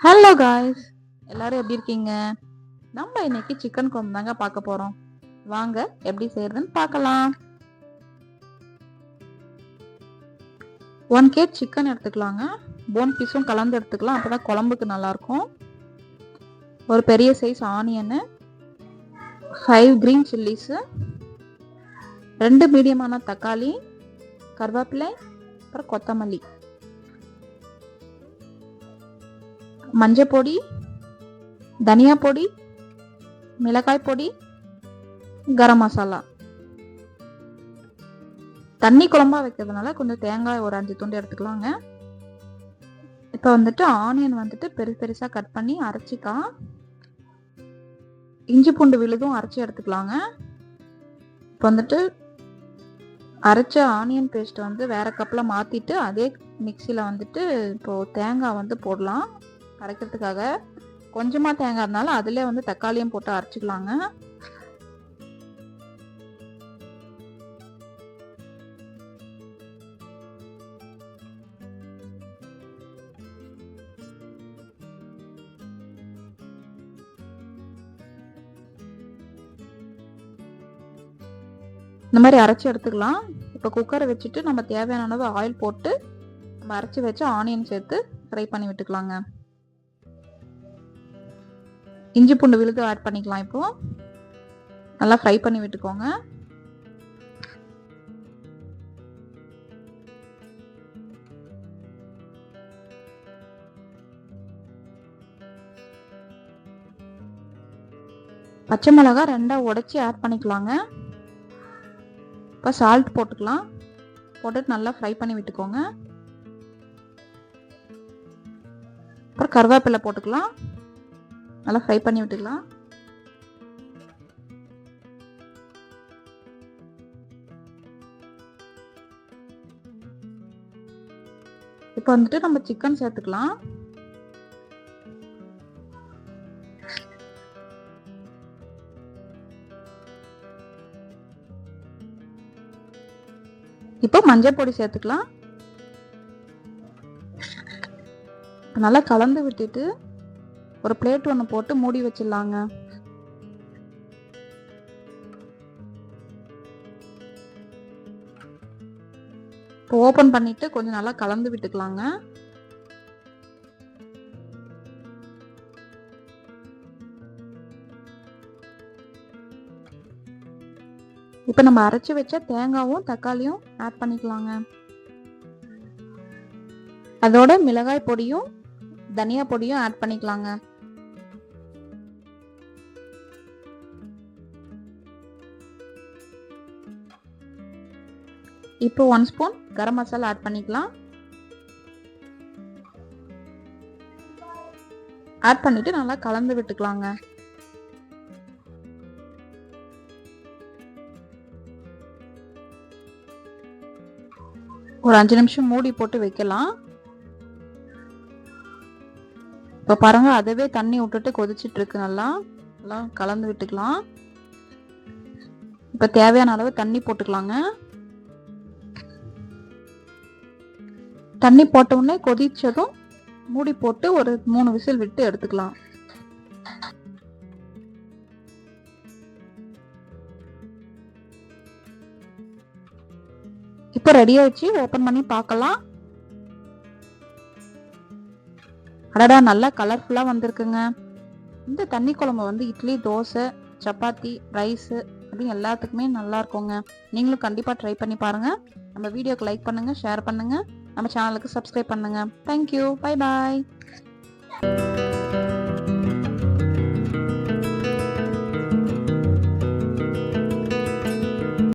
Hello guys, எல்லாரும் எப்படி இருக்கீங்க? நம்ம இன்னைக்கு சிக்கன் குழம்பு தாங்க பார்க்க போறோம். வாங்க எப்படி செய்யறதுன்னு பார்க்கலாம். 1 kg சிக்கன் எடுத்துக்கலாங்க. போன் பீஸும் கலந்து எடுத்துக்கலாம், அப்பதான் குழம்புக்கு நல்லா இருக்கும். ஒரு பெரிய சைஸ் ஆனியனு, 5 கிரீன் சில்லிஸ், 2 மீடியமான தக்காளி, கருவேப்பிலை, அப்புறம் கொத்தமல்லி, மஞ்சள் பொடி, தனியா பொடி, மிளகாய் பொடி, கரம் மசாலா. தண்ணி குழம்பா வைக்கிறதுனால கொஞ்சம் தேங்காய் ஒரு 5 துண்டு எடுத்துக்கலாங்க. இப்போ ஆனியன் பெருசா கட் பண்ணி அரைச்சிக்கலாம். இஞ்சி பூண்டு விழுதும் அரைச்சி எடுத்துக்கலாங்க. இப்போ அரைச்ச ஆனியன் பேஸ்ட் வேற கப்ல மாத்திட்டு அதே மிக்சியில இப்போ தேங்காய் போடலாம். அரைக்கிறதுக்காக கொஞ்சமா தேங்காய் இருந்தாலும் அதுல தக்காளியும் போட்டு அரைச்சிக்கலாங்க. இந்த மாதிரி அரைச்சி எடுத்துக்கலாம். இப்போ குக்கரை வச்சுட்டு நம்ம தேவையான அளவு ஆயில் போட்டு நம்ம அரைச்சி வச்சு ஆனியன் சேர்த்து ஃப்ரை பண்ணி விட்டுக்கலாங்க. இஞ்சி பூண்டு விழுது ஆட் பண்ணிக்கலாம். இப்போ நல்லா ஃப்ரை பண்ணி விட்டுக்கோங்க. பச்சை மிளகா 2 உடைச்சி ஆட் பண்ணிக்கலாங்க. இப்போ சால்ட் போட்டுக்கலாம். போட்டுட்டு நல்லா ஃப்ரை பண்ணி விட்டுக்கோங்க. அப்புறம் கருவேப்பிலை போட்டுக்கலாம். நல்லா ஃப்ரை பண்ணி விட்டுக்கலாம். இப்போ நம்ம சிக்கன் சேர்த்துக்கலாம். இப்போ மஞ்சள் பொடி சேர்த்துக்கலாம். நல்லா கலந்து விட்டுட்டு ஒரு பிளேட் ஒன்று போட்டு மூடி வச்சிடலாங்க. இப்போ ஓபன் பண்ணிட்டு கொஞ்சம் நல்லா கலந்து விட்டுக்கலாங்க. இப்போ நம்ம அரைச்சி வச்ச தேங்காயும் தக்காளியும் ஆட் பண்ணிக்கலாங்க. அதோட மிளகாய் பொடியும் தனியா பொடியும் ஆட் பண்ணிக்கலாங்க. இப்போ 1 ஸ்பூன் கரம் மசாலா ஆட் பண்ணிக்கலாம். ஆட் பண்ணிட்டு நல்லா கலந்து விட்டுக்கலாங்க. ஒரு 5 நிமிஷம் மூடி போட்டு வைக்கலாம். இப்போ பாருங்க, அதவே தண்ணி விட்டுட்டு கொதிச்சிட்டு இருக்கு. நல்லா கலந்து விட்டுக்கலாம். இப்போ தேவையான அளவு தண்ணி போட்டுக்கலாங்க. தண்ணி போட்ட உடனே கொதிச்சதும் மூடி போட்டு ஒரு 3 விசில் விட்டு எடுத்துக்கலாம். இப்போ ரெடி ஆயிடுச்சு. ஓபன் பண்ணி பார்க்கலாம். அடடா, நல்லா கலர்ஃபுல்லா வந்திருக்குங்க. இந்த தண்ணி குழம்பு இட்லி, தோசை, சப்பாத்தி, ரைஸ் அப்படின்னு எல்லாத்துக்குமே நல்லா இருக்குங்க. நீங்களும் கண்டிப்பா ட்ரை பண்ணி பாருங்க. நம்ம வீடியோக்கு லைக் பண்ணுங்க, ஷேர் பண்ணுங்க, நம்ம சேனலுக்கு சப்ஸ்கிரைப் பண்ணுங்க. தேங்க்யூ. Bye bye.